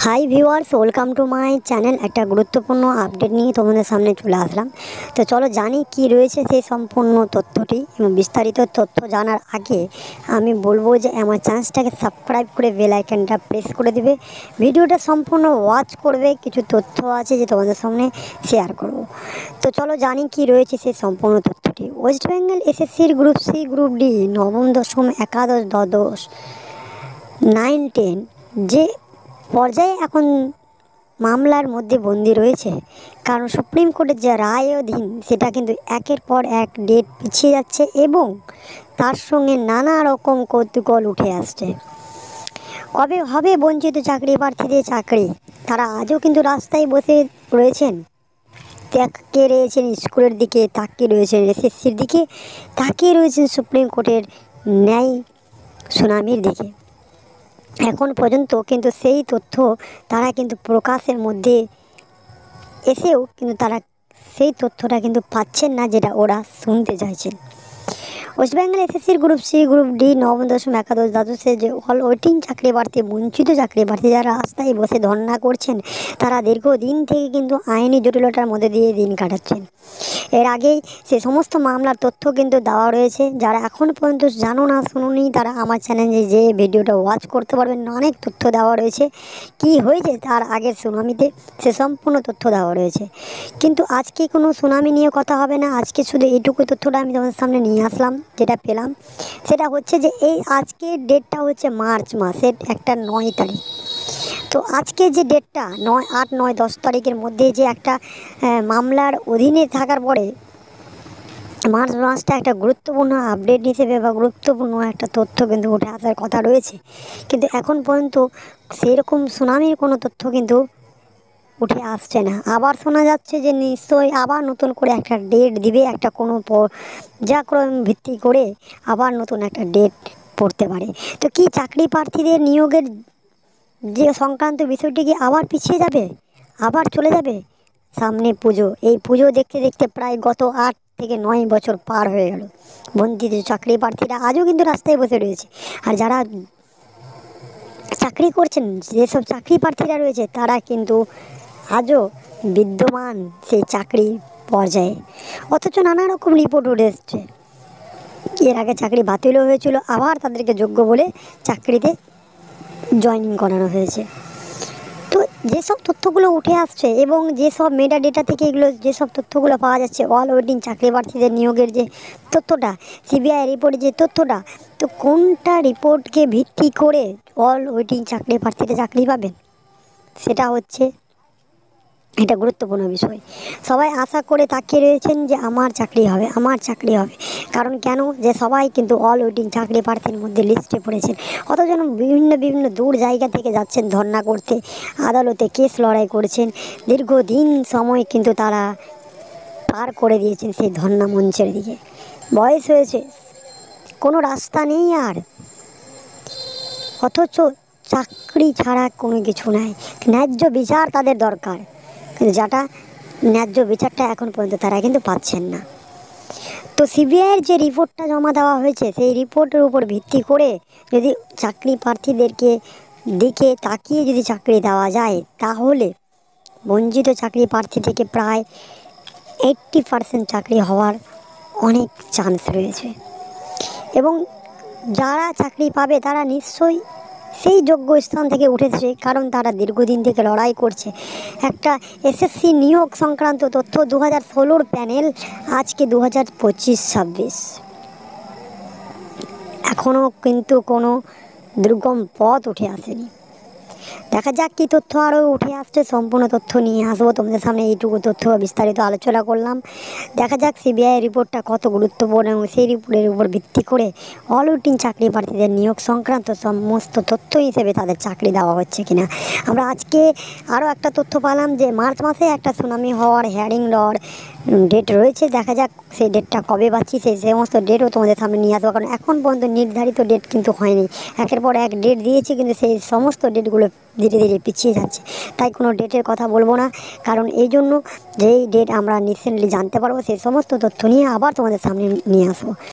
Hi viewers, welcome to my channel. একটা গুরুত্বপূর্ণ update নিয়ে তোমাদের সামনে চলে আসলাম। তো চলো জানি কি রয়েছে সেই সম্পূর্ণ তথ্যটি। এবং বিস্তারিত তথ্য জানার আগে আমি বলবো যে আমার চ্যানেলটাকে সাবস্ক্রাইব করে বেল আইকনটা প্রেস করে দিবে, ভিডিওটা সম্পূর্ণ ওয়াচ করবে। কিছু তথ্য আছে যে তোমাদের সামনে শেয়ার করব। তো চলো জানি কি রয়েছে সেই সম্পূর্ণ তথ্যটি। ওয়েস্ট বেঙ্গল এসএসসির গ্রুপ সি, গ্রুপ ডি, নবম, দশম, একাদশ, দ্বাদশ, 9, 10 যে পর্যায়ে এখন মামলার মধ্যে বন্দী রয়েছে, কারণ সুপ্রিম কোর্টের যে রায় অধীন সেটা কিন্তু একের পর এক ডেট পিছিয়ে যাচ্ছে এবং তার সঙ্গে নানা রকম কৌতূহল উঠে আসছে। কবে হবে বঞ্চিত চাকরি প্রার্থীদের চাকরি? তারা আজও কিন্তু রাস্তায় বসে রয়েছেন, তাকিয়ে রয়েছেন স্কুলের দিকে, তাকিয়ে রয়েছেন এসএসসির দিকে, তাকিয়ে রয়েছেন সুপ্রিম কোর্টের ন্যায় শুনানির দিকে। এখন পর্যন্ত কিন্তু সেই তথ্য তারা কিন্তু প্রকাশের মধ্যে এসেও কিন্তু তারা সেই তথ্যটা কিন্তু পাচ্ছেন না, যেটা ওরা শুনতে চাইছেন। ওয়েস্ট বেঙ্গল এসএসসির গ্রুপ সি, গ্রুপ ডি, নবম, দশম, একাদশ, দ্বাদশে যে অল ওয়েটিং চাকরি প্রার্থী, বঞ্চিত চাকরি প্রার্থী যারা রাস্তায় বসে ধর্ণা করছেন, তারা দীর্ঘদিন থেকে কিন্তু আইনি জটিলতার মধ্যে দিয়ে দিন কাটাচ্ছেন। এর আগেই সে সমস্ত মামলার তথ্য কিন্তু দেওয়া রয়েছে। যারা এখন পর্যন্ত জানো না, শুনুনি, তারা আমার চ্যানেলে যে ভিডিওটা ওয়াচ করতে পারবেন। অনেক তথ্য দেওয়া রয়েছে, কি হয়েছে তার আগের সুনামিতে সে সম্পূর্ণ তথ্য দেওয়া রয়েছে। কিন্তু আজকে কোনো সুনামি নিয়ে কথা হবে না। আজকে শুধু এইটুকু তথ্যটা আমি তোমাদের সামনে নিয়ে আসলাম, যেটা পেলাম সেটা হচ্ছে যে এই আজকের ডেটটা হচ্ছে মার্চ মাসের একটা 9 তারিখ। তো আজকে যে ডেটটা 9, 8, 9, 10 তারিখের মধ্যে যে একটা মামলার অধীনে থাকার পরে মার্চ মাসটা একটা গুরুত্বপূর্ণ আপডেট হিসেবে বা গুরুত্বপূর্ণ একটা তথ্য কিন্তু উঠে আসার কথা রয়েছে। কিন্তু এখন পর্যন্ত সেরকম সুনামির কোনো তথ্য কিন্তু উঠে আসছে না। আবার শোনা যাচ্ছে যে নিশ্চয়ই আবার নতুন করে একটা ডেট দিবে, একটা কোনো পর্যায়ক্রম ভিত্তি করে আবার নতুন একটা ডেট পড়তে পারে। তো কি চাকরি প্রার্থীদের নিয়োগের যে সংক্রান্ত বিষয়টি কি আবার পিছিয়ে যাবে, আবার চলে যাবে? সামনে পুজো, এই পুজো দেখতে দেখতে প্রায় গত 8 থেকে 9 বছর পার হয়ে গেল। বঞ্চিত চাকরি প্রার্থীরা আজও কিন্তু রাস্তায় বসে রয়েছে। আর যারা চাকরি করছেন, যেসব চাকরি প্রার্থীরা রয়েছে, তারা কিন্তু আজও বিদ্যমান সেই চাকরি পর্যায়ে। অথচ নানা রকম রিপোর্ট উঠে এসছে, এর আগে চাকরি বাতিলও হয়েছিল, আবার তাদেরকে যোগ্য বলে চাকরিতে জয়েনিং করানো হয়েছে। তো যেসব তথ্যগুলো উঠে আসছে এবং যেসব মেটা ডেটা থেকে এগুলো যেসব তথ্যগুলো পাওয়া যাচ্ছে, অল ওয়েটিং চাকরি প্রার্থীদের নিয়োগের যে তথ্যটা, সিবিআই রিপোর্টের যে তথ্যটা, তো কোনটা রিপোর্টকে ভিত্তি করে অল ওয়েটিং চাকরি প্রার্থীরা চাকরি পাবেন, সেটা হচ্ছে এটা গুরুত্বপূর্ণ বিষয়। সবাই আশা করে তাকিয়ে রয়েছেন যে আমার চাকরি হবে, আমার চাকরি হবে। কারণ কেন, যে সবাই কিন্তু অল ওয়েটিং চাকরি প্রার্থীর মধ্যে লিস্টে পড়েছেন। অথচ বিভিন্ন বিভিন্ন দূর জায়গা থেকে যাচ্ছেন ধর্ণা করতে, আদালতে কেস লড়াই করছেন। দীর্ঘদিন সময় কিন্তু তারা পার করে দিয়েছেন সেই ধর্ণা মঞ্চের দিকে। বয়স হয়েছে, কোনো রাস্তা নেই আর। অথচ চাকরি ছাড়া কোনো কিছু নাই, ন্যায্য বিচার তাদের দরকার, কিন্তু যেটা ন্যায্য বিচারটা এখন পর্যন্ত তারা কিন্তু পাচ্ছেন না। তো সিবিআইয়ের যে রিপোর্টটা জমা দেওয়া হয়েছে, সেই রিপোর্টের উপর ভিত্তি করে যদি চাকরি প্রার্থীদেরকে দিকে তাকিয়ে যদি চাকরি দেওয়া যায়, তাহলে বঞ্চিত চাকরি প্রার্থী থেকে প্রায় 80% চাকরি হওয়ার অনেক চান্স রয়েছে। এবং যারা চাকরি পাবে তারা নিশ্চয়ই সেই যোগ্য স্থান থেকে উঠেছে, কারণ তারা দীর্ঘদিন থেকে লড়াই করছে। একটা এসএসসি নিয়োগ সংক্রান্ত তথ্য 2016 প্যানেল, আজকে 2025-26, এখনও কিন্তু কোনো দুর্গম পথ উঠে আসেনি। দেখা যাক কী তথ্য আরও উঠে আসছে। সম্পূর্ণ তথ্য নিয়ে আসবো তোমাদের সামনে। এইটুকু তথ্য বিস্তারিত আলোচনা করলাম। দেখা যাক সিবিআই রিপোর্টটা কত গুরুত্বপূর্ণ এবং সেই রিপোর্টের উপর ভিত্তি করে অল ওয়েটিং চাকরি প্রার্থীদের নিয়োগ সংক্রান্ত সমস্ত তথ্য হিসেবে তাদের চাকরি দেওয়া হচ্ছে কিনা। আমরা আজকে আরও একটা তথ্য পেলাম যে মার্চ মাসে একটা সুনামি হওয়ার হিয়ারিং লড় ডেট রয়েছে। দেখা যাক সেই ডেটটা কবে পাচ্ছি, সেই সমস্ত ডেটও তোমাদের সামনে নিয়ে আসবো। কারণ এখন পর্যন্ত নির্ধারিত ডেট কিন্তু হয়নি, একের পর এক ডেট দিয়েছে, কিন্তু সেই সমস্ত ডেটগুলো ধীরে ধীরে পিছিয়ে যাচ্ছে। তাই কোনো ডেটের কথা বলবো না, কারণ এই জন্য যেই ডেট আমরা রিসেন্টলি জানতে পারবো সেই সমস্ত তথ্য নিয়ে আবার তোমাদের সামনে নিয়ে আসবো।